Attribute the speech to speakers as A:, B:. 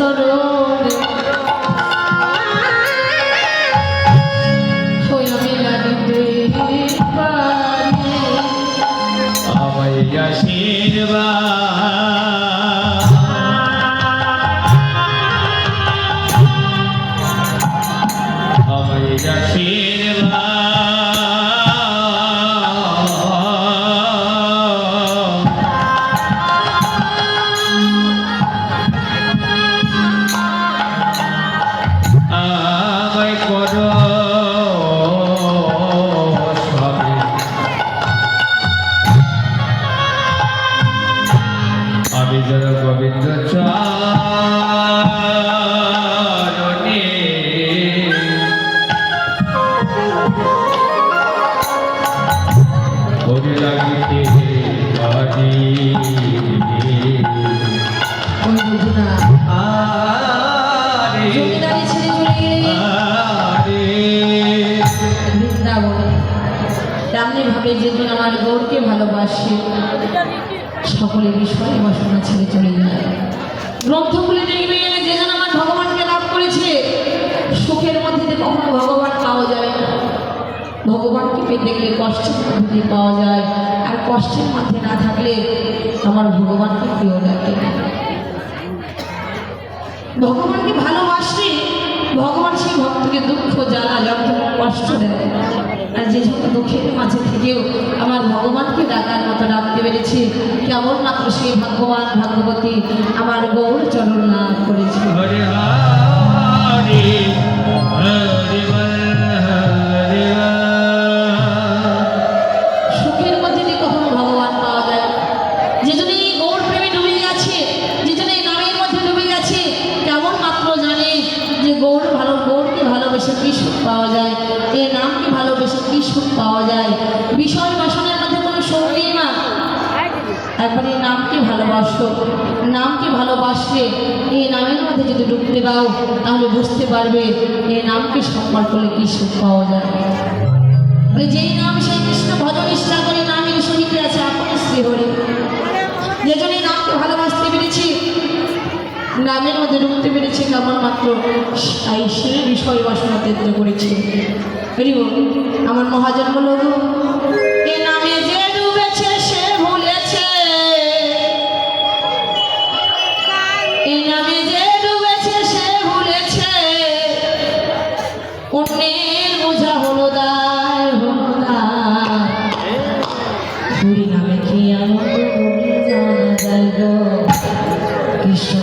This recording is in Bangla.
A: চরণে হই আমি লাগিতে পারি
B: আমায় আশীর্বাদ আমায় আশীর্বাদ আমায় করো স্বামী আমি যেন গোবিন্দ চরণে হরি লাগিতে পারি
A: ওই বুঝনা
B: আরে
A: জমিদারি ছেড়ে চলে গেলে
B: আরে
A: বৃন্দাবনে তেমনি ভাবে যেদিন আমার গৌরকে ভালোবাসে সকলে বিষয় বাসনা ছেড়ে চলে যায়। গ্রন্থগুলি দেখবে যেজন আমার ভগবানকে লাভ করেছে সুখের মধ্যে দিয়ে কখনো ভগবান পাওয়া যায় না। ভগবানকে পেতে গেলে কষ্টের মধ্যে দিয়ে পাওয়া যায়, আর কষ্টের মধ্যে না থাকলে আমার ভগবানকে প্রিয় লাগে না। ভগবানকে ভালোবাসলে ভগবান সেই ভক্তকে দুঃখ জ্বালা যন্ত্রণা কষ্ট দেয়। আর যে সমস্ত দুঃখের মাঝে থেকেও আমার ভগবানকে ডাকার মতো ডাকতে পেরেছে কেবলমাত্র সেই ভগবান ভাগবতী আমার গৌর চরণ লাভ করেছে।
B: হরে হরে হরে হরে
A: সুখের মধ্যে দিয়ে কখনো ভগবান পাওয়া যায় না। যে জন্য এই গৌর প্রেমে ডুবে গেছে, যে জন্য এই নামের মধ্যে ডুবে গেছে, কেবলমাত্র জানে যে গৌরকে ভালোবেসে কি সুখ পাওয়া যায়, এই নামকে ভালোবেসে কি সুখ পাওয়া যায়। বিষয় বাসনের মধ্যে কোনো সুখ নেই না। একবার এই নামকে ভালোবাসো, নামকে ভালোবাসলে এই নামের মধ্যে যদি ডুবতে দাও তাহলে বুঝতে পারবে এই নামকে সম্মান করলে কি সুখ পাওয়া যায়। যেই নাম সেই কৃষ্ণ ভজন ইচ্ছা করে নামের সহিত আছে আপন শ্রী হরি। যে জন্য এই নামকে ভালোবাসতে পেরেছি, নামের মধ্যে ঢুকতে পেরেছি, কেবলমাত্র সেই বিষয় বাসনা ত্যাগ করেছি। আমার মহাজন বলল এ নামে যে ডুবেছে সে ভুলেছে, এ নামে যে ডুবেছে সে ভুলেছে, অন্যের বোঝা হলো দায় হলো দায়। হরি নামে কি আনন্দ জানা যায় গো কৃষ্ণ